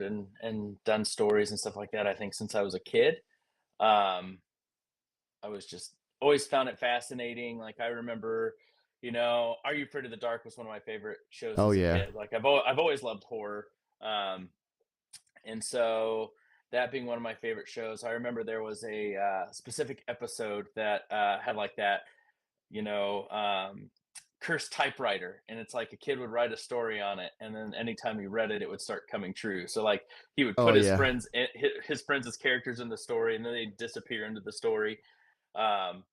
and done stories and stuff like that, I think, since I was a kid. Um, I was just always found it fascinating. Like I remember, Are You Afraid of the Dark was one of my favorite shows Oh as a yeah. kid. Like I've always loved horror. Um, and so that being one of my favorite shows, I remember there was a specific episode that had like that, you know, um, cursed typewriter, and it's like a kid would write a story on it, and then anytime he read it, it would start coming true. So like he would Oh put yeah. his friends as characters in the story, and then they disappear into the story. Um,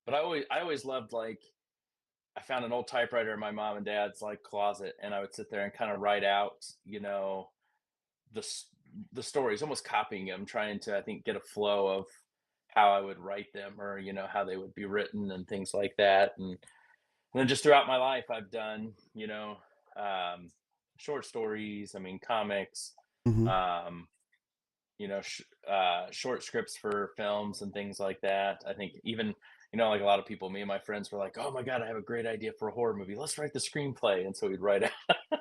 but I always loved like I found an old typewriter in my mom and dad's like closet, and I would sit there and kind of write out, the the stories, almost copying them, trying to I think get a flow of how I would write them, or how they would be written and things like that. And then just throughout my life, I've done um, short stories. I mean, comics. Hmm. Um, short scripts for films and things like that. I think even like a lot of people, me and my friends were like, "Oh my god, I have a great idea for a horror movie. Let's write the screenplay." And so we'd write out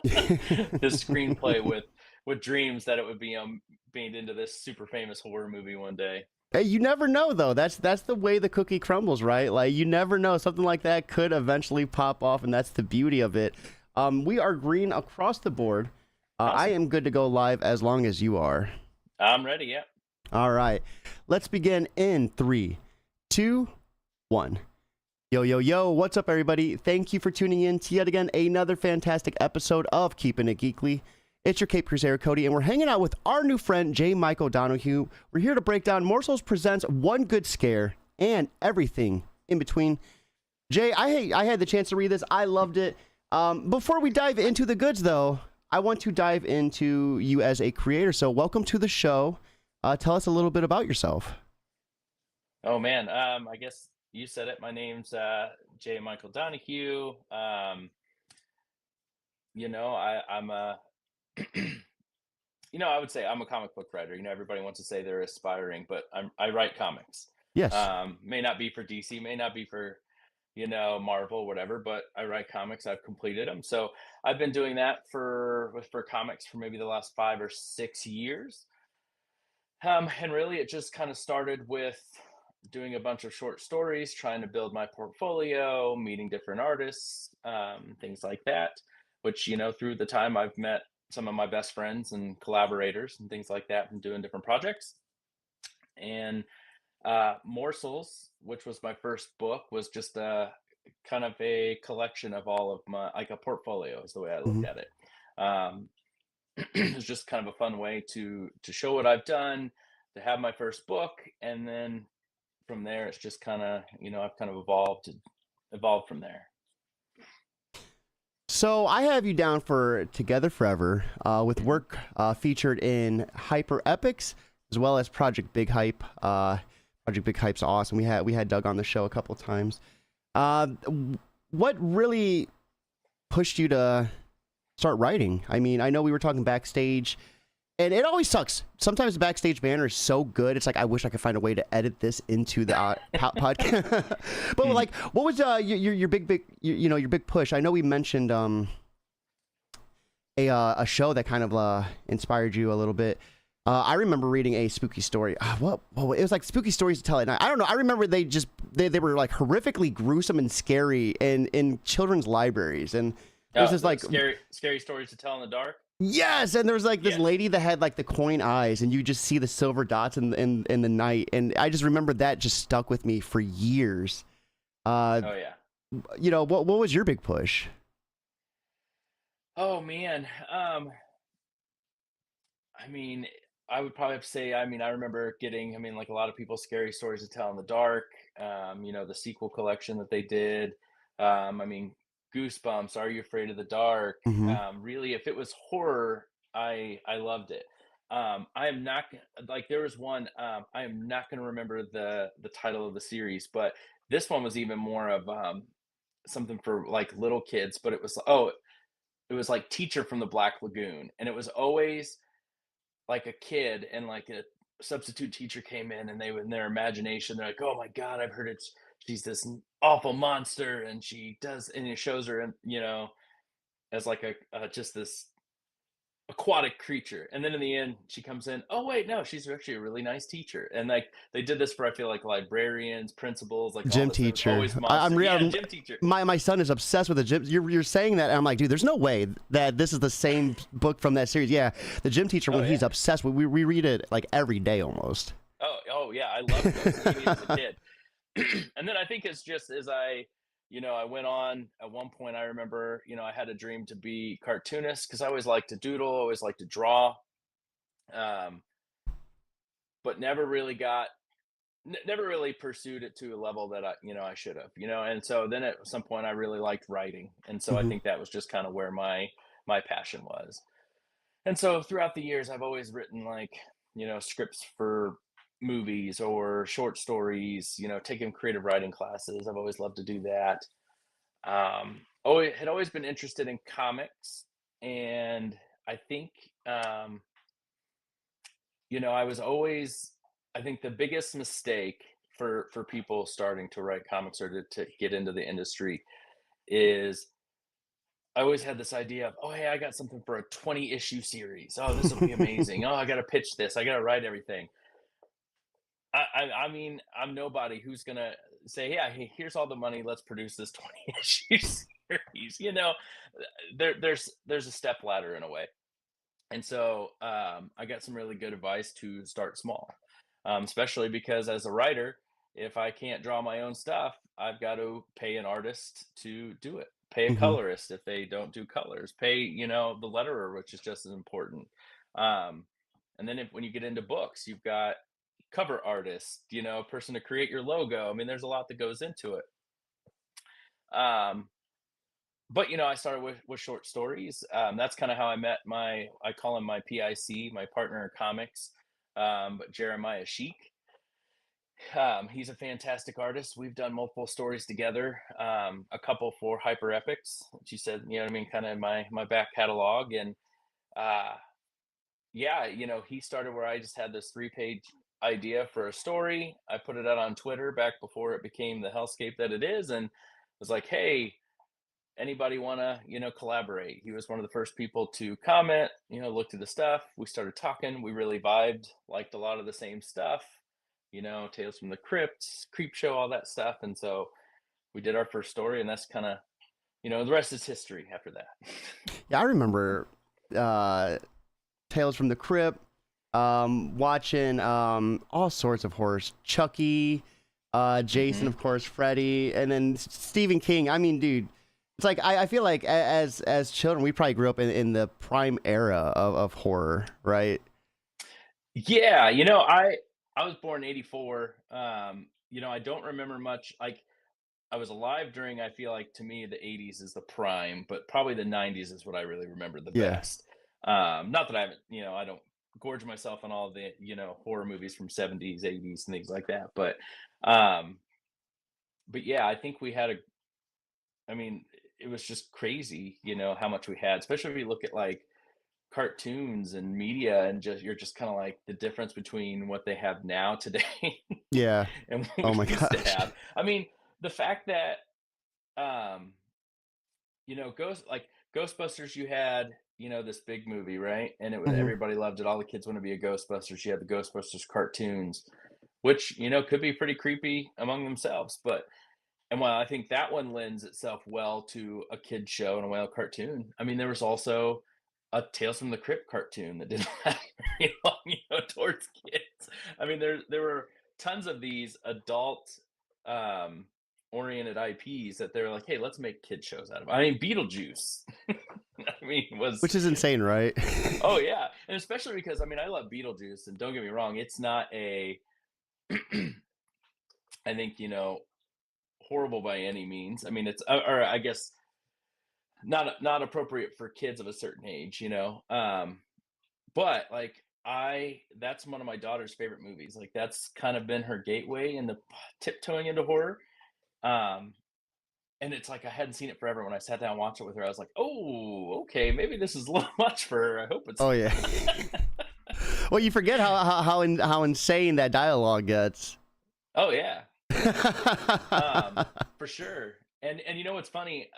this screenplay with dreams that it would be made into this super famous horror movie one day. Hey, you never know though. That's the way the cookie crumbles, right? Like you never know. Something like that could eventually pop off, and that's the beauty of it. We are green across the board. I Awesome. am good to go live as long as you are. I'm ready. Yeah. All right. Let's begin in three, two, one. Yo, yo, yo, what's up, everybody? Thank you for tuning in to yet again another fantastic episode of Keeping It Geekly. It's your Cape Crusader, Cody, and we're hanging out with our new friend, J. Michael Donohue. We're here to break down Morsels Presents One Good Scare and everything in between. Jay, I had the chance to read this. I loved it. Before we dive into the goods, though, I want to dive into you as a creator. So welcome to the show. Tell us a little bit about yourself. Oh man. I guess you said it. My name's J. Michael Donohue. I'm a I would say I'm a comic book writer. Everybody wants to say they're aspiring, but I write comics. Yes. May not be for DC, may not be for Marvel, whatever, but I write comics. I've completed them, so I've been doing that for comics for maybe the last 5 or 6 years. And really, it just kind of started with doing a bunch of short stories, trying to build my portfolio, meeting different artists, things like that. Which through the time I've met some of my best friends and collaborators and things like that from doing different projects. And Morsels, which was my first book, was just a kind of a collection of all of my like a portfolio is the way I look Mhm. at it. Um, it's just kind of a fun way to show what I've done, to have my first book, and then from there it's just kind of I've kind of evolved from there. So I have you down for Together Forever, with Hmm. work featured in Hyper Epics as well as Project Big Hype. Project Big Hype's awesome. We had Doug on the show a couple times. What really pushed you to start writing? I mean, I know we were talking backstage, and it always sucks. Sometimes the backstage banner is so good, it's like I wish I could find a way to edit this into the podcast. But Hmm. like, what was your big your big push? I know we mentioned a show that kind of inspired you a little bit. I remember reading a spooky story. What it was like spooky stories to tell at night. I don't know. I remember they were like horrifically gruesome and scary in children's libraries, and there's Oh, this the like scary stories to tell in the dark. yes, and there was like this Yeah. lady that had like the coin eyes, and you just see the silver dots in the night, and I just remember that just stuck with me for years. Uh, Oh yeah. what was your big push? Oh man. I mean, I would probably have to say, I mean, I remember getting, I mean, like a lot of people, scary stories to tell in the dark. The sequel collection that they did. I mean, Goosebumps, Are You Afraid of the Dark? Hmm. Really, if it was horror, I loved it. I am not like there was one. I am not going to remember the title of the series, but this one was even more of something for like little kids. But it was like Teacher from the Black Lagoon, and it was always like a kid and like a substitute teacher came in, and they in their imagination they're like, oh my god, I've heard she's this awful monster, and she does, and it shows her as like a just this aquatic creature, and then in the end she comes in, oh wait, no, she's actually a really nice teacher. And like they did this for, I feel like, librarians, principals, like all Gym this, there's teacher. always monster. Yeah, gym teacher. My son is obsessed with the gym. You're saying that, and I'm like, dude, there's no way that this is the same book from that series. Yeah, the gym teacher, Oh when he's yeah. obsessed with, we read it like every day almost. Oh yeah, I loved those even as a kid. And then I think it's just as I went on. At one point, I remember, I had a dream to be cartoonist because I always liked to doodle, always liked to draw, um, but never really pursued it to a level that I should have. And so then at some point, I really liked writing, and so I Hmm. think that was just kind of where my passion was. And so throughout the years, I've always written like, scripts for movies or short stories, taking creative writing classes. I've always loved to do that. Had always been interested in comics. And I think, um, I was always, I think the biggest mistake for people starting to write comics or to get into the industry is I always had this idea of, oh, hey, I got something for a 20 issue series. Oh, this will be amazing. Oh, I got to pitch this. I got to write everything. I mean, I'm nobody who's gonna say, yeah, here's all the money. Let's produce this 20 issue series. There's a step ladder in a way. And so I got some really good advice to start small, especially because as a writer, if I can't draw my own stuff, I've got to pay an artist to do it. Pay a Hmm. colorist if they don't do colors. Pay, the letterer, which is just as important. Um, and then when you get into books, you've got cover artist, a person to create your logo. I mean, there's a lot that goes into it. Um, but I started with short stories. That's kind of how I met I call him my PIC, my partner in comics, but Jeremiah Sheik. He's a fantastic artist. We've done multiple stories together, a couple for Hyper Epics, which you said, what I mean, kind of in my back catalog. And uh, yeah, he started where I just had this 3-page idea for a story. I put it out on Twitter back before it became the hellscape that it is, and was like, hey, anybody want to collaborate? He was one of the first people to comment, looked at the stuff. We started talking, we really vibed, liked a lot of the same stuff, Tales from the Crypt, Creep Show, all that stuff. And so we did our first story, and that's kind of, the rest is history after that. Yeah, I remember uh, Tales from the Crypt, watching all sorts of horrors. Chucky, Jason, Hmm. of course, Freddy, and then Stephen King. I mean, dude, it's like I feel like as children, we probably grew up in the prime era of horror, right? Yeah, I was born in '84. I don't remember much. Like I was alive during, I feel like, to me the '80s is the prime, but probably the '90s is what I really remember the Yeah. best. Not that I haven't, I don't gorge myself on all the, horror movies from '70s, '80s, and things like that. Um, but yeah, I think we had I mean, it was just crazy, how much we had, especially if you look at like cartoons and media, and you're just kind of like the difference between what they have now today Yeah. and what Oh we my used to gosh. have. I mean, the fact that Ghostbusters, you had, this big movie, right? And it was, Hmm. everybody loved it. All the kids want to be a Ghostbusters. You had the Ghostbusters cartoons, which, could be pretty creepy among themselves. And while I think that one lends itself well to a kid show and a well cartoon, I mean, there was also a Tales from the Crypt cartoon that didn't last very long, towards kids. I mean, there were tons of these adult um oriented IPs that they're like, hey, let's make kid shows out of it. I mean, Beetlejuice, I mean, was, Which is insane, right? oh yeah, and especially because I mean, I love Beetlejuice, and don't get me wrong, it's not a I think, horrible by any means. I mean, it's, or I guess not appropriate for kids of a certain age, but like that's one of my daughter's favorite movies. Like that's kind of been her gateway into tiptoeing into horror. Um, and it's like I hadn't seen it forever. When I sat down and watched it with her, I was like, "Oh, okay, maybe this is a little much for her. I hope it's Oh yeah. not." Well, you forget how insane that dialogue gets. Oh yeah, for sure. And what's funny,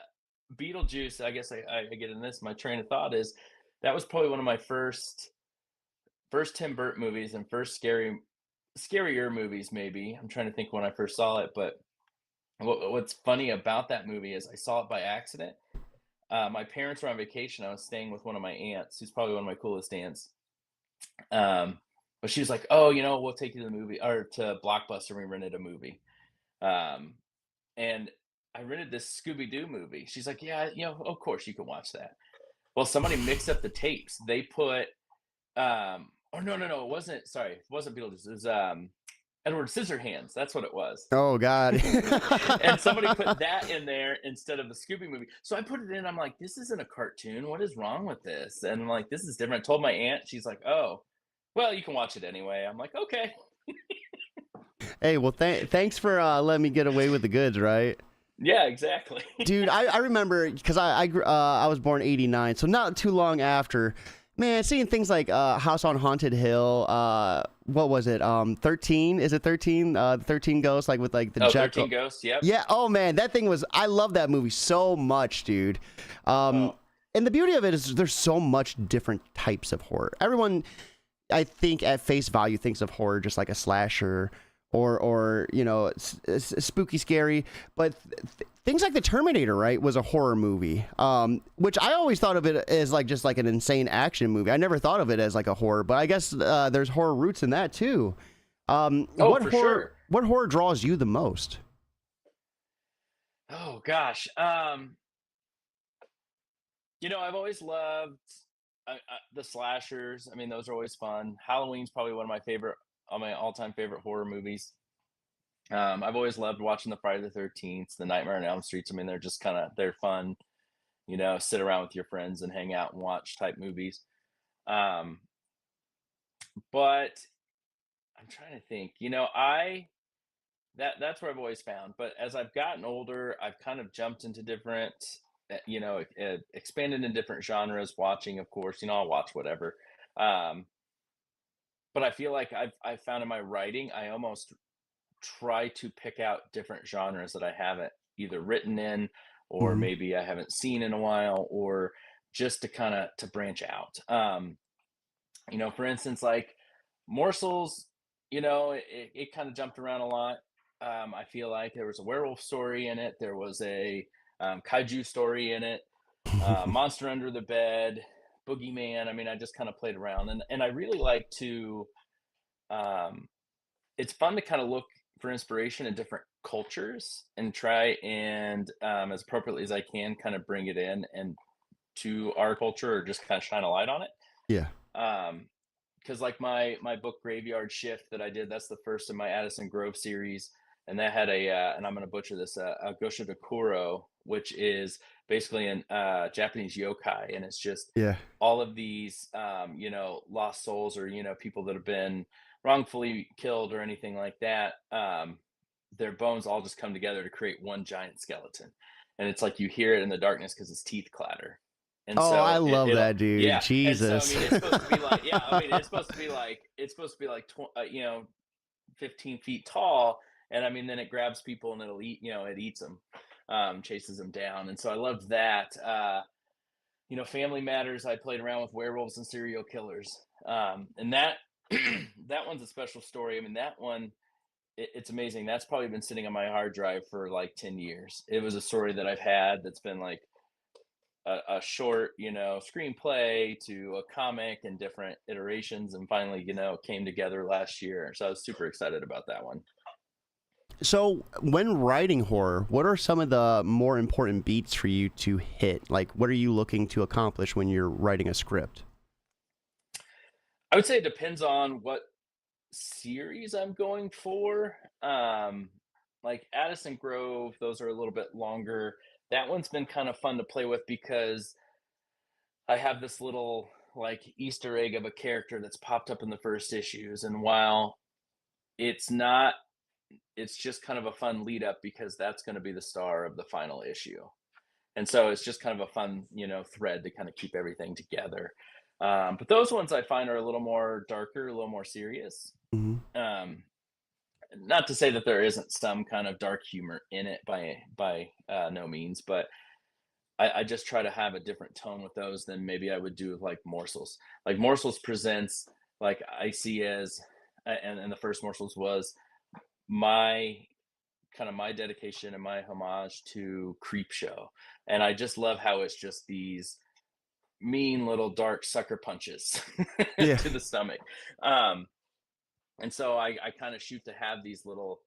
Beetlejuice. I guess I get in this. My train of thought is that was probably one of my first Tim Burton movies and first scarier movies maybe. I'm trying to think when I first saw it, but what's funny about that movie is I saw it by accident. My parents were on vacation. I was staying with one of my aunts, who's probably one of my coolest aunts. Um, but she was like, "Oh, we'll take you to the movie or to Blockbuster." We rented a movie, um, and I rented this Scooby Doo movie. She's like, "Yeah, of course you can watch that." Well, somebody mixed up the tapes. They put, oh no, no, no, it wasn't. Sorry, it wasn't Beetlejuice. It was Edward Scissorhands. That's what it was. Oh God. And somebody put that in there instead of the Scooby movie. So I put it in. I'm like, this isn't a cartoon. What is wrong with this? And I'm like, this is different. I told my aunt. She's like, oh, well, you can watch it anyway. I'm like, okay. Hey, well, thanks for letting me get away with the goods, right? Yeah, exactly. Dude, I remember because I was born '89, so not too long after. Man, seeing things like House on Haunted Hill, what was it? 13? Is it 13? 13 Ghosts, like with like the Oh, Jekyll. 13 Ghosts. Yep. Yeah. Oh man, that thing was. I love that movie so much, dude. Oh, And the beauty of it is there's so much different types of horror. Everyone, I think, at face value, thinks of horror just like a slasher or spooky, scary. But things like the Terminator, right, was a horror movie, which I always thought of it as like just like an insane action movie. I never thought of it as like a horror, but I guess there's horror roots in that too. oh, What for horror? sure. What horror draws you the most? Oh gosh. I've always loved the slashers. I mean, those are always fun. Halloween's probably my all-time favorite horror movies. I've always loved watching the Friday the 13th, the Nightmare on Elm Streets. I mean, they're fun, sit around with your friends and hang out and watch type movies. Um, but I'm trying to think, that's where I've always found. But as I've gotten older, I've kind of jumped into different, expanded in different genres, watching, of course, I'll watch whatever. Um, but I feel like I've found in my writing, I almost try to pick out different genres that I haven't either written in or Hmm. maybe I haven't seen in a while, or just to kind of to branch out. For instance, like Morsels, it kind of jumped around a lot. I feel like there was a werewolf story in it, there was a kaiju story in it, monster under the bed, boogeyman. I mean, I just kind of played around, and I really like to um, it's fun to kind of look for inspiration in different cultures and try and as appropriately as I can kind of bring it in and to our culture, or just kind of shine a light on it. Yeah. um because like my book Graveyard Shift that I did, that's the first in my Addison Grove series, and that had and I'm going to butcher this, a Gosho Dokuro, which is basically an Japanese yokai, and it's just Yeah. all of these lost souls, or people that have been wrongfully killed or anything like that. Their bones all just come together to create one giant skeleton, and it's like you hear it in the darkness because his teeth clatter. And Oh, I so love it'll, that, dude. yeah. And so I Jesus. mean, it's supposed to be like, yeah, I mean, it's supposed to be like 15 feet tall. And I mean, then it grabs people and it eats them, chases them down. And so I loved that. Family Matters, I played around with werewolves and serial killers. And that that one's a special story. I mean, that one, it's amazing. That's probably been sitting on my hard drive for like 10 years. It was a story that I've had that's been like a short, screenplay to a comic and different iterations, and finally, came together last year. So I was super excited about that one. So, when writing horror, what are some of the more important beats for you to hit? Like, what are you looking to accomplish when you're writing a script? I would say it depends on what series I'm going for. Like Addison Grove, those are a little bit longer. That one's been kind of fun to play with because I have this little like Easter egg of a character that's popped up in the first issues. And while it's not, it's just kind of a fun lead up because that's going to be the star of the final issue. And so it's just kind of a fun, thread to kind of keep everything together. But those ones I find are a little more darker, a little more serious. Hmm. Um, Not to say that there isn't some kind of dark humor in it by no means, but I just try to have a different tone with those than maybe I would do with like Morsels. Like Morsels Presents, like I see as, and the first Morsels was my kind of my dedication and my homage to Creep Show, and I just love how it's just these mean little dark sucker punches Yeah. to the stomach. Um, and so I kind of shoot to have these little,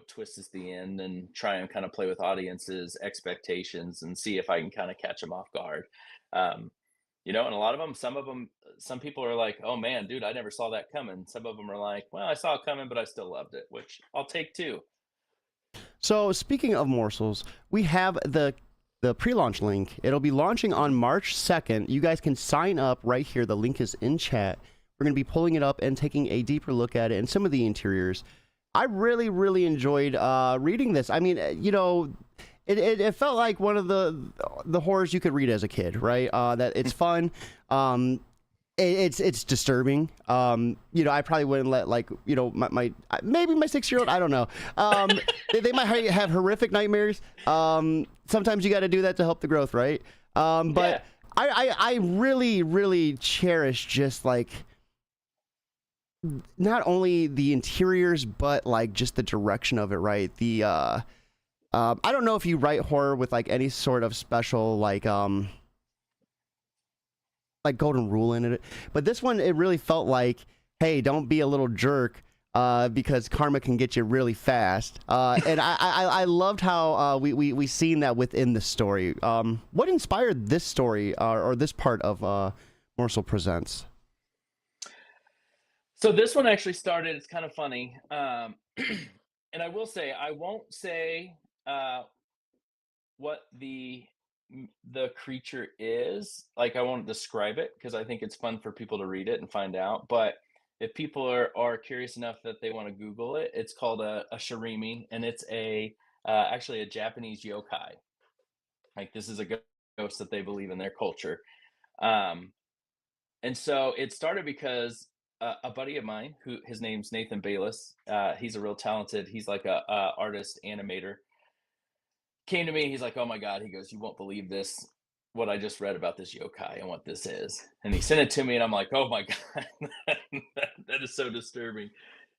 twists at the end and try and kind of play with audiences' expectations and see if I can kind of catch them off guard. Um, and a lot of them, some people are like, "Oh man, dude, I never saw that coming." Some of them are like, "Well, I saw it coming, but I still loved it," which I'll take too. So speaking of morsels, we have the pre-launch link. It'll be launching on March 2nd. You guys can sign up right here. The link is in chat. We're going to be pulling it up and taking a deeper look at it and some of the interiors. I really, really enjoyed reading this. I mean, it felt like one of the horrors you could read as a kid, right? That it's fun. It's disturbing. I probably wouldn't let my maybe my 6-year-old. I don't know. They might have horrific nightmares. Sometimes you got to do that to help the growth, right? But Yeah. I really, really cherish just like not only the interiors but like just the direction of it, right? I don't know if you write horror with like any sort of special like golden rule in it, but this one it really felt like, hey, don't be a little jerk because karma can get you really fast. And I loved how we seen that within the story. What inspired this story or this part of Morsel Presents? So this one actually started. It's kind of funny, and I will say I won't say uh, what the creature is. Like I won't describe it because I think it's fun for people to read it and find out. But if people are curious enough that they want to Google it, it's called a shirimi, and it's actually a Japanese yokai. Like this is a ghost that they believe in their culture. Um, and so it started because a buddy of mine, who his name's Nathan Bayless, he's a real talented. He's like a artist animator. Came to me. He's like, "Oh my god!" He goes, "You won't believe this. What I just read about this yokai and what this is." And he sent it to me, and I'm like, "Oh my god, that is so disturbing."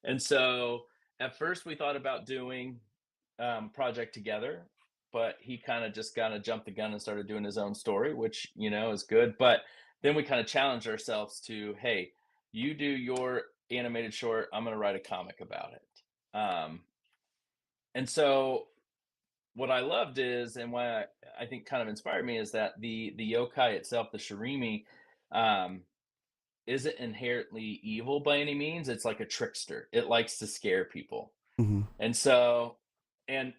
And so at first we thought about doing project together, but he kind of jumped the gun and started doing his own story, which is good. But then we kind of challenged ourselves to, hey, you do your animated short, I'm going to write a comic about it. And so what I loved is, and why I think kind of inspired me is that the yokai itself, the shirimi, um, isn't inherently evil by any means. It's like a trickster. It likes to scare people. Hmm. And so, and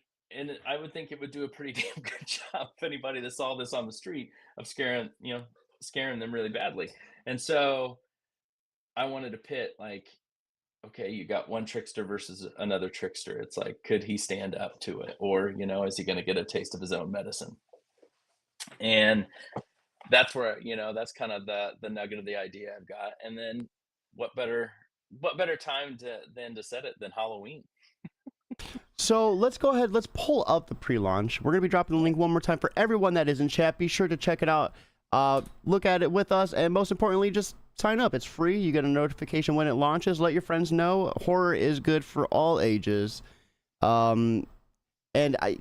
I would think it would do a pretty damn good job if anybody that saw this on the street of scaring them really badly. And so I wanted to pit like, okay, you got one trickster versus another trickster. It's like, could he stand up to it? Or, is he going to get a taste of his own medicine? And that's where, that's kind of the nugget of the idea I've got. And then what better, what better time to set it than Halloween? So let's go ahead. Let's pull up the pre-launch. We're gonna be dropping the link one more time for everyone that is in chat. Be sure to check it out. Look at it with us, and most importantly, just sign up. It's free. You get a notification when it launches. Let your friends know. Horror is good for all ages. Um, and I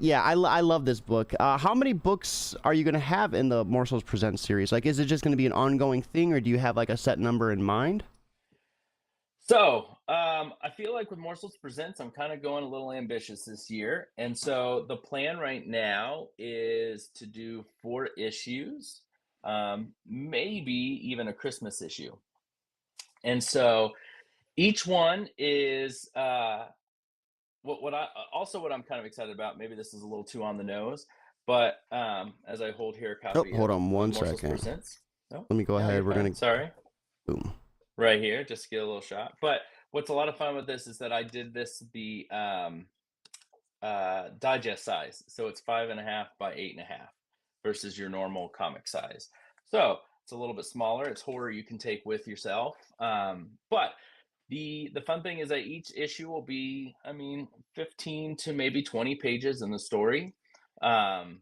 love this book. How many books are you gonna have in the Morsels Presents series? Like, is it just gonna be an ongoing thing, or do you have like a set number in mind? So, I feel like with Morsels Presents, I'm kind of going a little ambitious this year. And so the plan right now is to do 4 issues, maybe even a Christmas issue. And so each one is what I also what I'm kind of excited about. Maybe this is a little too on the nose, but as I hold here a Oh, copy hold on of one Morsels second. Presents. Oh, Let me go no, you're ahead. We're fine. gonna Sorry. boom. Right here, just to get a little shot. But what's a lot of fun with this is that I did this the digest size, so it's 5.5 by 8.5 versus your normal comic size. So it's a little bit smaller. It's horror you can take with yourself. But the fun thing is that each issue will be, I mean, 15 to maybe 20 pages in the story. Um,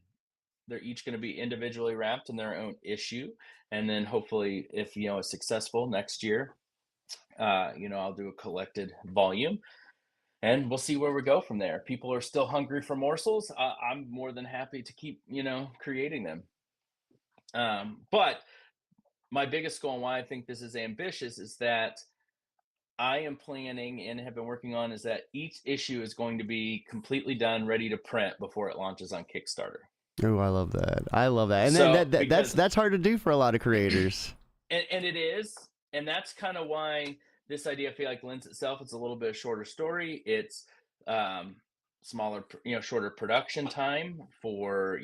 they're each going to be individually wrapped in their own issue, and then hopefully, if it's successful next year, I'll do a collected volume, and we'll see where we go from there. People are still hungry for morsels. I'm more than happy to keep creating them. But my biggest goal and why I think this is ambitious is that I am planning and have been working on is that each issue is going to be completely done, ready to print before it launches on Kickstarter. Oh, I love that. I love that. And then So because that's hard to do for a lot of creators. and it is, and that's kind of why this idea I feel like lends itself. It's a little bit shorter story. It's um, smaller, shorter production time for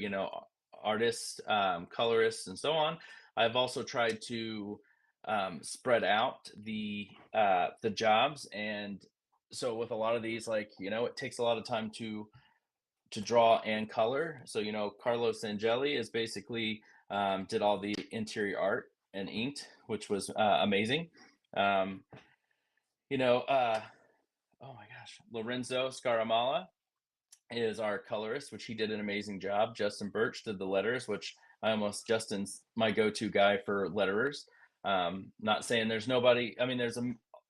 artists, colorists, and so on. I've also tried to spread out the jobs, and so with a lot of these, like it takes a lot of time to draw and color. So Carlos Angeli is basically did all the interior art and inked, which was amazing. Um, oh my gosh, Lorenzo Scaramalla is our colorist, which he did an amazing job. Justin Birch did the letters, which Justin's my go-to guy for letterers. Not saying there's nobody. I mean, there's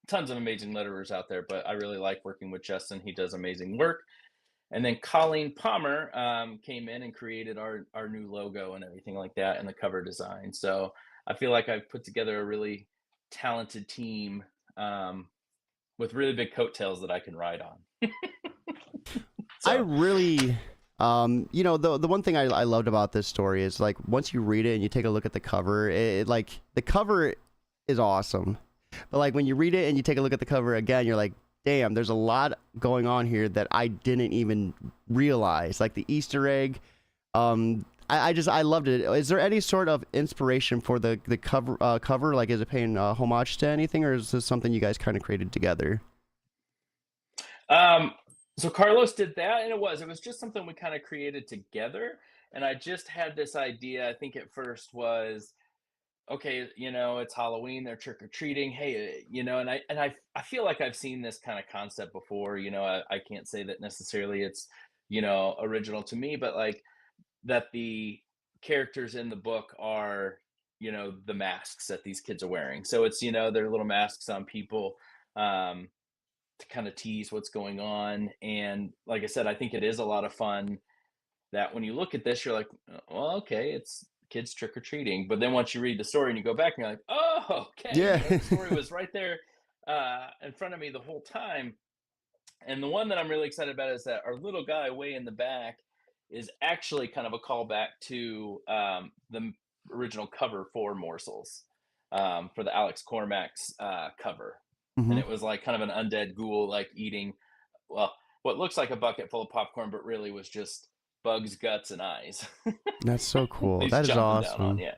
tons of amazing letterers out there, but I really like working with Justin. He does amazing work. And then Colleen Palmer came in and created our new logo and everything like that, and the cover design. So I feel like I've put together a really talented team with really big coattails that I can ride on. I So really, the one thing I loved about this story is like once you read it and you take a look at the cover, like the cover is awesome, but like when you read it and you take a look at the cover again, you're like, damn, there's a lot going on here that I didn't even realize, like the Easter egg. I loved it. Is there any sort of inspiration for the cover? Like, is it paying homage to anything, or is this something you guys kind of created together? um, so Carlos did that, and it was just something we kind of created together. And I just had this idea. I think at first was, okay, it's Halloween, they're trick or treating. Hey, and I feel like I've seen this kind of concept before. I can't say that necessarily it's original to me, but like that the characters in the book are the masks that these kids are wearing. So it's their little masks on people, um, to kind of tease what's going on. And like I said, I think it is a lot of fun that when you look at this, you're like, well, okay, it's kids trick or treating. But then once you read the story and you go back and you're like, oh, okay, Yeah. the story was right there in front of me the whole time. And the one that I'm really excited about is that our little guy way in the back is actually kind of a callback to the original cover for Morsels, for the Alex Cormack's cover. And Hmm. it was like kind of an undead ghoul, like eating, well, what looks like a bucket full of popcorn, but really was just bugs, guts, and eyes. That's so cool. He's That is jumping down on, awesome. yeah.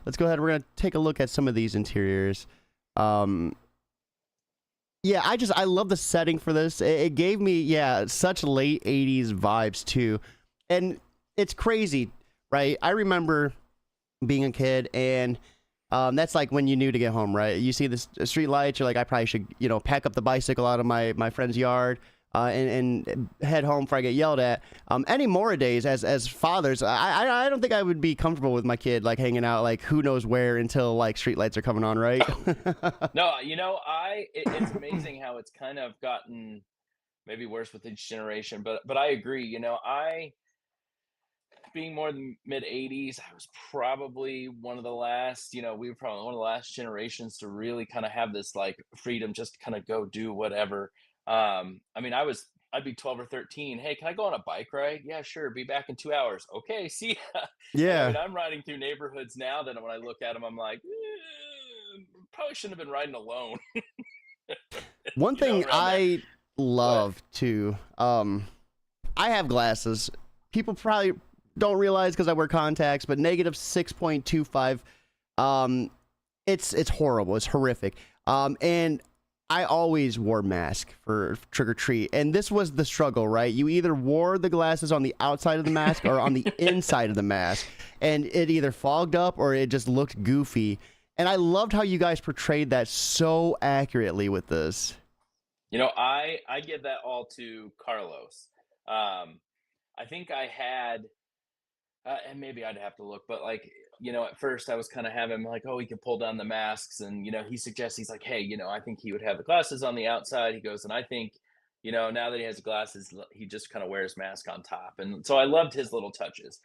Let's go ahead. We're gonna take a look at some of these interiors. Um, yeah, I love the setting for this. It gave me such late '80s vibes too, and it's crazy, right? I remember being a kid, and that's like when you knew to get home, right? You see the street lights, you're like, I probably should, pack up the bicycle out of my friend's yard, and head home before I get yelled at. Any more days as fathers, I don't think I would be comfortable with my kid like hanging out like who knows where until like street lights are coming on, right? No, it's amazing how it's kind of gotten maybe worse with each generation, but I agree. I being more than mid 80s, I was probably one of the last, we were probably one of the last generations to really kind of have this like freedom just to kind of go do whatever. I mean, I'd be 12 or 13. Hey, can I go on a bike ride? Yeah, sure. Be back in 2 hours. Okay, see ya. And I mean, Yeah. I'm riding through neighborhoods now that when I look at them, I'm like, probably shouldn't have been riding alone, One thing around there. I But love to, I have glasses. People probably don't realize because I wear contacts, but negative 6.25. It's horrible. It's horrific. And I always wore mask for trick or treat, and this was the struggle, right? You either wore the glasses on the outside of the mask or on the inside of the mask, and it either fogged up or it just looked goofy. And I loved how you guys portrayed that so accurately with this. I give that all to Carlos. I think and maybe I'd have to look, but like, at first I was kind of having like, oh, he can pull down the masks, and he suggests he's like, hey, I think he would have the glasses on the outside. He goes, and I think, now that he has the glasses, he just kind of wears mask on top, and so I loved his little touches,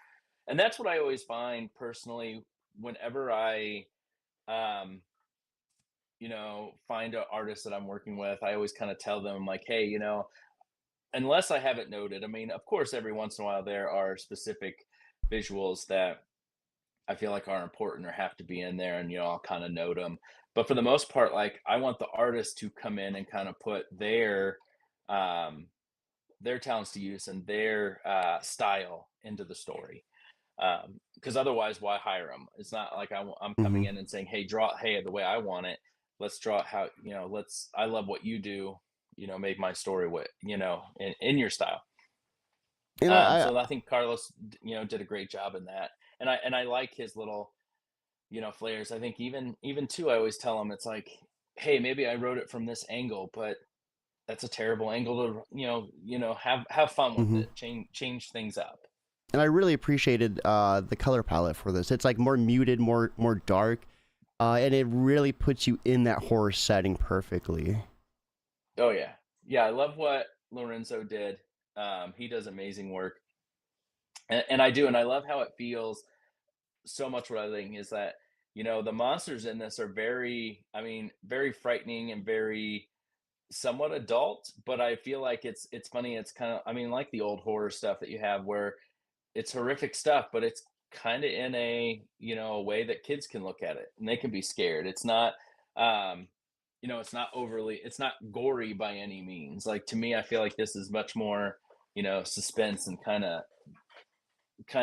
and that's what I always find personally whenever I, um, find an artist that I'm working with. I always kind of tell them like, hey, unless I have it noted. I mean, of course, every once in a while there are specific visuals that I feel like are important or have to be in there, and I'll kind of note them. But for the most part, like I want the artist to come in and kind of put um, their talents to use and their style into the story. Because otherwise, why hire them? It's not like I'm coming Hmm. in and saying, "Hey, draw it, hey, the way I want it. Let's draw it how Let's. I love what you do. Make my story what in your style." And So I think Carlos, did a great job in that, and I like his little, flares. I think even too, I always tell him it's like, hey, maybe I wrote it from this angle, but that's a terrible angle to, have fun with mhm. it, change things up. And I really appreciated the color palette for this. It's like more muted, more dark, and it really puts you in that horror setting perfectly. Oh yeah, yeah. I love what Lorenzo did. He does amazing work, and I do, and I love how it feels so much. What I think is that the monsters in this are very, I mean, very frightening and very somewhat adult, but I feel like it's funny. It's kind of, I mean, like the old horror stuff that you have where it's horrific stuff, but it's kind of in a way that kids can look at it and they can be scared. It's not um it's not overly, it's not gory by any means. Like to me, I feel like this is much more, suspense and kind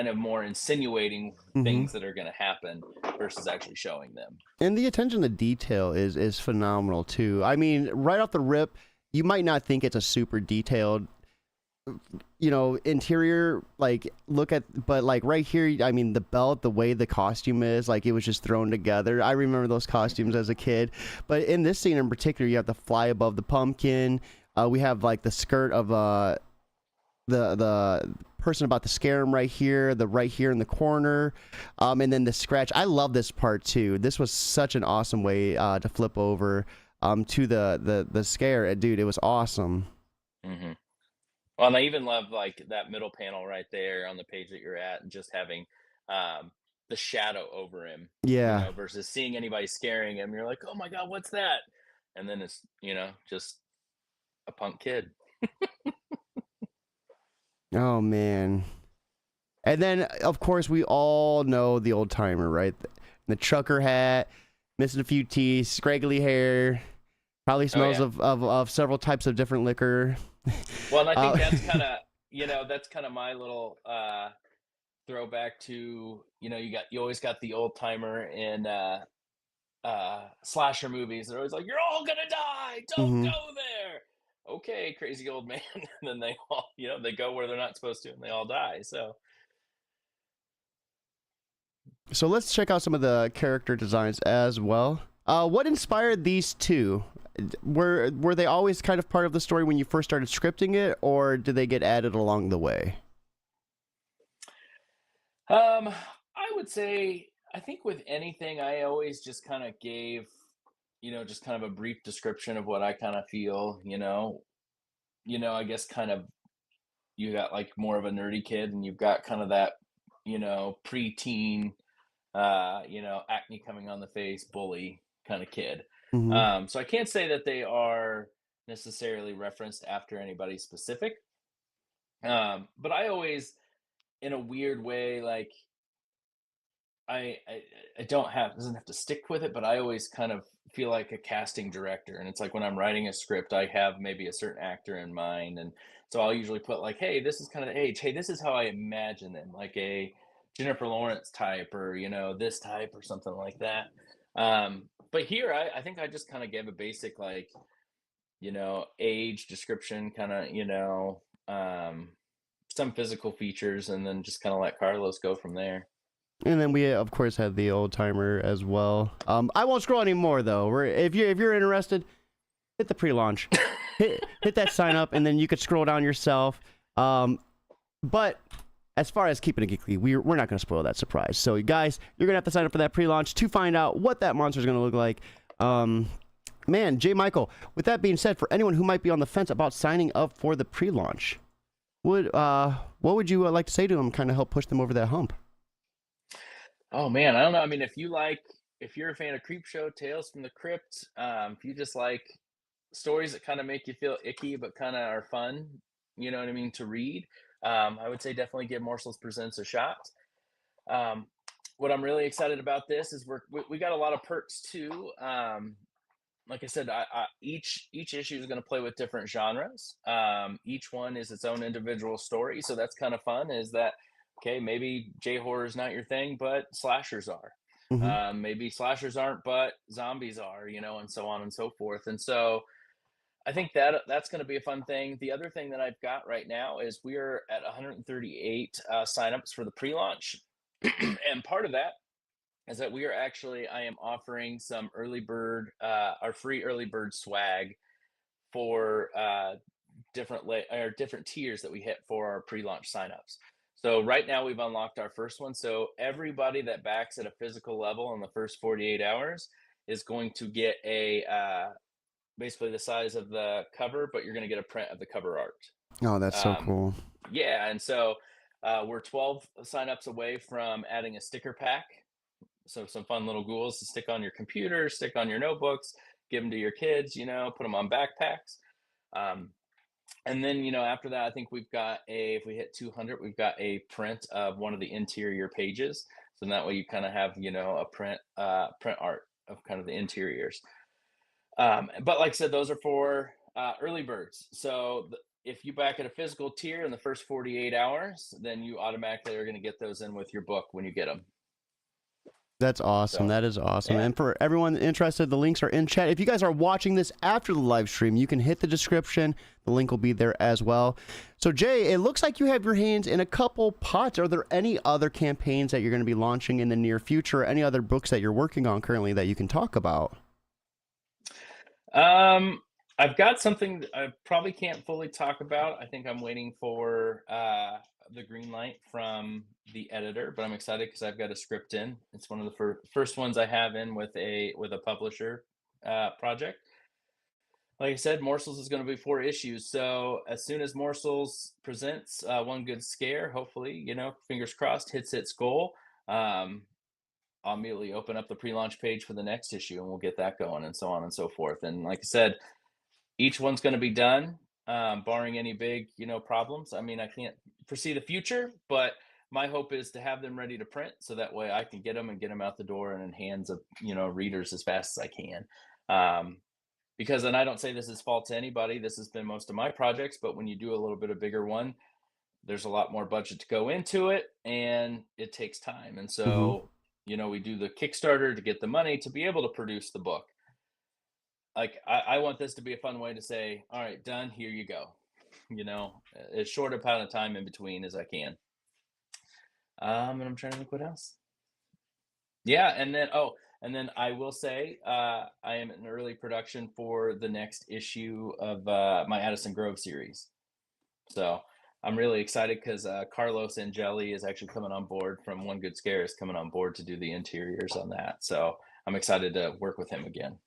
of more insinuating Hmm. things that are going to happen versus actually showing them. And the attention to detail is phenomenal too. I mean, right off the rip, you might not think it's a super detailed, interior, like look at, but like right here, I mean, the belt, the way the costume is, like it was just thrown together. I remember those costumes as a kid, but in this scene in particular, you have the fly above the pumpkin. We have like the skirt of the person about to scare him right here, the right here in the corner, and then the scratch. I love this part too. This was such an awesome way to flip over to the scare. Dude, it was awesome. Hmm. Well, and I even love like that middle panel right there on the page that you're at, and just having um, the shadow over him, Yeah. versus seeing anybody scaring him. You're like, oh my god, what's that? And then it's just a punk kid. Oh man. And then of course we all know the old timer, right? The trucker hat, missing a few teeth, scraggly hair, probably Oh smells yeah. of several types of different liquor. Well, and I think uh, that's kind of my little throwback to, you always got the old timer in slasher movies. They're always like, "You're all gonna die. Don't mhm. go there." Okay, crazy old man, and then they all, they go where they're not supposed to, and they all die. So, So let's check out some of the character designs as well. What inspired these two? Were they always kind of part of the story when you first started scripting it, or did they get added along the way? I would say, I think with anything, I always just kind of gave, just kind of a brief description of what I kind of feel. I guess kind of, you got like more of a nerdy kid, and you've got kind of that, preteen, acne coming on the face, bully kind of kid. Hmm. So I can't say that they are necessarily referenced after anybody specific. But I always, in a weird way, like I don't have, doesn't have to stick with it, but I always kind of feel like a casting director, and it's like when I'm writing a script, I have maybe a certain actor in mind, and so I'll usually put like, hey, this is kind of the age. Hey, this is how I imagine them, like a Jennifer Lawrence type, or this type, or something like that. But here, I think I just kind of gave a basic like age description, kind of some physical features, and then just kind of let Carlos go from there. And then we of course had the old timer as well. I won't scroll anymore though. If you're interested, hit the pre-launch, hit that sign up, and then you could scroll down yourself. But as far as keeping it geekly, we're not going to spoil that surprise. So, you guys, you're going to have to sign up for that pre-launch to find out what that monster is going to look like. Man, J. Michael, with that being said, for anyone who might be on the fence about signing up for the pre-launch, what would you like to say to them, kind of help push them over that hump? Oh man, I don't know. I mean, if you're a fan of Creepshow, Tales from the Crypt, if you just like stories that kind of make you feel icky but kind of are fun, you know what I mean, to read, I would say definitely give Morsels Presents a shot. Um, what I'm really excited about this is we got a lot of perks too. Like I said, each issue is going to play with different genres. Each one is its own individual story, so that's kind of fun. Is that okay? Maybe J horror is not your thing, but slashers are. Hmm. Maybe slashers aren't, but zombies are. And so on and so forth. And so I think that's going to be a fun thing. The other thing that I've got right now is we are at 138 signups for the pre-launch, and part of that is that I am offering some early bird, our free early bird swag for different tiers that we hit for our pre-launch signups. So right now we've unlocked our first one. So everybody that backs at a physical level in the first 48 hours is going to get a basically the size of the cover, but you're going to get a print of the cover art. Oh, that's so Um, cool. yeah, and so we're 12 signups away from adding a sticker pack, so some fun little ghouls to stick on your computer, stick on your notebooks, give them to your kids, put them on backpacks. Um, and then, after that, I think if we hit 200, we've got a print of one of the interior pages. So that way you kind of have, a print art of kind of the interiors. But like I said, those are for early birds. So if you back at a physical tier in the first 48 hours, then you automatically are going to get those in with your book when you get them. That's awesome. So, That is awesome. yeah. And for everyone interested, the links are in chat. If you guys are watching this after the live stream, you can hit the description. The link will be there as well. So, Jay, it looks like you have your hands in a couple pots. Are there any other campaigns that you're going to be launching in the near future? Or any other books that you're working on currently that you can talk about? I've got something that I probably can't fully talk about. I think I'm waiting for the green light from the editor, but I'm excited because I've got a script in. It's one of the first ones I have in with a publisher project. Like I said, Morsels is going to be 4 issues. So as soon as Morsels presents one good scare, hopefully, fingers crossed, hits its goal. I'll immediately open up the pre-launch page for the next issue and we'll get that going and so on and so forth. And like I said, each one's going to be done, barring any big, problems. I mean, I can't foresee the future, but my hope is to have them ready to print so that way I can get them and get them out the door and in hands of, readers as fast as I can. Because then I don't say this is fault to anybody. This has been most of my projects, but when you do a little bit of bigger one, there's a lot more budget to go into it and it takes time. And Hmm. so, we do the Kickstarter to get the money to be able to produce the book. Like I want this to be a fun way to say, all right, done, here you go. As short amount of time in between as I can. And I'm trying to think what else. Yeah, and then I will say I am in early production for the next issue of my Addison Grove series. So I'm really excited because Carlos Angeli is actually coming on board from One Good Scare is coming on board to do the interiors on that. So I'm excited to work with him again.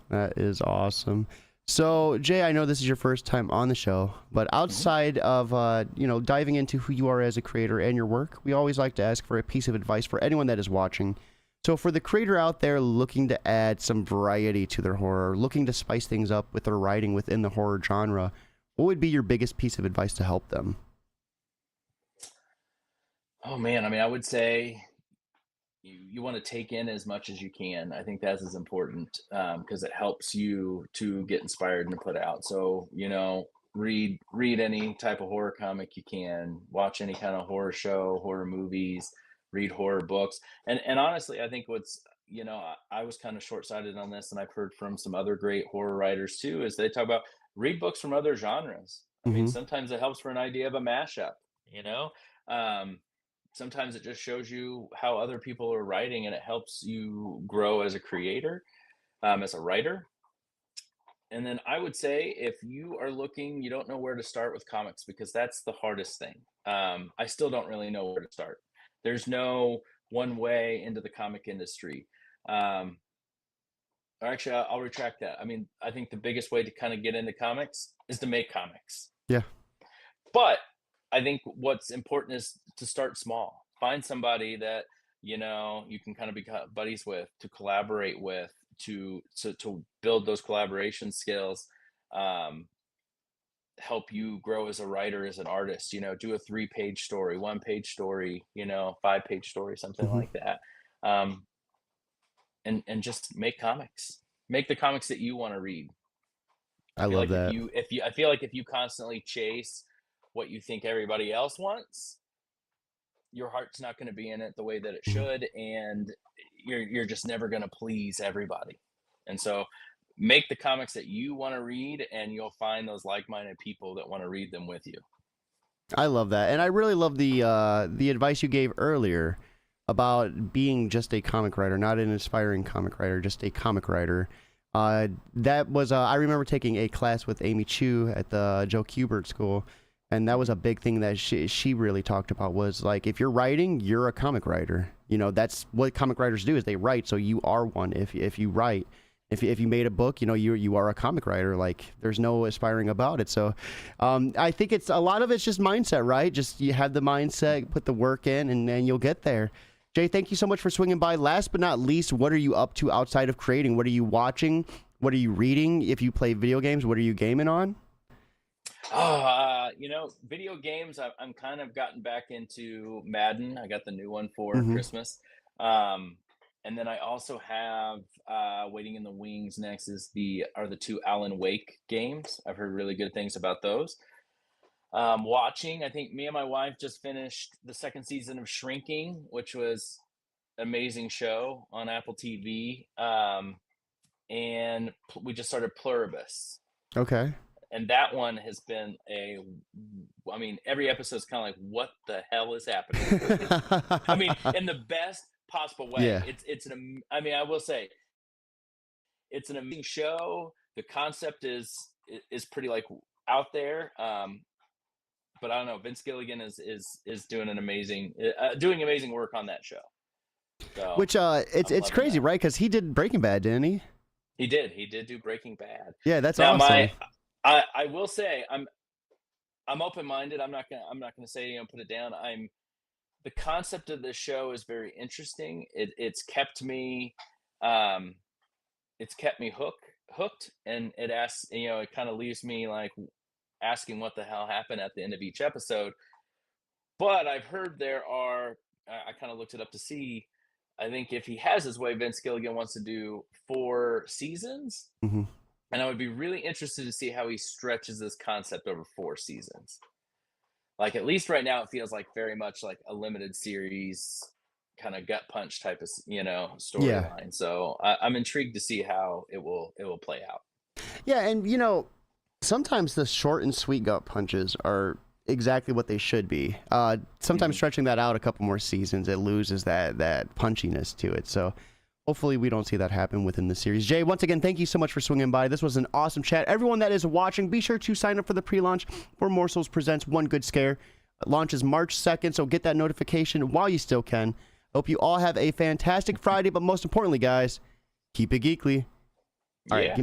That is awesome. So, Jay, I know this is your first time on the show, but Mhm. outside of diving into who you are as a creator and your work, we always like to ask for a piece of advice for anyone that is watching. So, for the creator out there looking to add some variety to their horror, looking to spice things up with their writing within the horror genre, what would be your biggest piece of advice to help them? Oh man, I mean, I would say you want to take in as much as you can. I think that's as important because it helps you to get inspired and put out. So read any type of horror comic you can, watch any kind of horror show, horror movies, read horror books, and honestly, I think I was kind of short sighted on this, and I've heard from some other great horror writers too, is they talk about read books from other genres. I mean, Mm-hmm. sometimes it helps for an idea of a mashup. You know. Um, Sometimes it just shows you how other people are writing and it helps you grow as a creator, as a writer. I would say if you are looking, you don't know where to start with comics because that's the hardest thing. I still don't really know where to start. There's no one way into the comic industry. Um, or actually, I'll retract that. I mean, I think the biggest way to kind of get into comics is to make comics. Yeah. But I think what's important is to start small. Find somebody that you can kind of be buddies with, to collaborate with, to build those collaboration skills. Um, Help you grow as a writer, as an artist. Do a 3-page story, 1-page story, 5-page story, something Hmm. like that. Um, and just make comics. Make the comics that you want to read. I I feel love like that. I feel like if you constantly chase what you think everybody else wants, your heart's not going to be in it the way that it Mhm. should, and you're just never going to please everybody. And so make the comics that you want to read, and you'll find those like-minded people that want to read them with you. I love that, and I really love the advice you gave earlier about being just a comic writer, not an aspiring comic writer, just a comic writer. That was I remember taking a class with Amy Chu at the Joe Kubert School, and that was a big thing that she really talked about, was like, if you're writing, you're a comic writer. That's what comic writers do, is they write, so you are one. If you write, if you made a book, you are a comic writer. Like, there's no aspiring about it. So I think it's a lot of it's just mindset, right? Just you have the mindset, put the work in, and then you'll get there. Jay, thank you so much for swinging by. Last but not least, what are you up to outside of creating? What are you watching? What are you reading? If you play video games, what are you gaming on? Video games. I'm kind of gotten back into Madden. I got the new one for Hmm. Christmas. Um, and then I also have waiting in the wings next are the two Alan Wake games. I've heard really good things about those. Watching, I think me and my wife just finished the second season of Shrinking, which was an amazing show on Apple TV. And we just started Pluribus, Okay. and that one has been I mean, every episode is kind of like, what the hell is happening? I mean, in the best possible way. Yeah. I mean, I will say it's an amazing show. The concept is pretty like out there. But I don't know. Vince Gilligan is doing doing amazing work on that show. So Which it's I'm it's loving crazy, that. right? Because he did Breaking Bad, didn't he? He did do Breaking Bad. Yeah, that's Now awesome. I will say I'm open minded. I'm not gonna say put it down. The concept of this show is very interesting. Um it's kept me hooked, and it kind of leaves me like asking what the hell happened at the end of each episode. But I've heard I kind of looked it up to see. I think if he has his way, Vince Gilligan wants to do 4 seasons, Hmm. and I would be really interested to see how he stretches this concept over 4 seasons. Like, at least right now, it feels like very much like a limited series, kind of gut punch type of Yeah. storyline. So I'm intrigued to see how it will play out. Yeah, and sometimes the short and sweet gut punches are exactly what they should be. Sometimes Mhm. stretching that out a couple more seasons, it loses that punchiness to it. So hopefully we don't see that happen within the series. Jay, once again, thank you so much for swinging by. This was an awesome chat. Everyone that is watching, be sure to sign up for the pre-launch for Morsels Presents One Good Scare. It launches March 2nd, so get that notification while you still can. Hope you all have a fantastic Friday, but most importantly, guys, keep it geekly. All right. Yeah.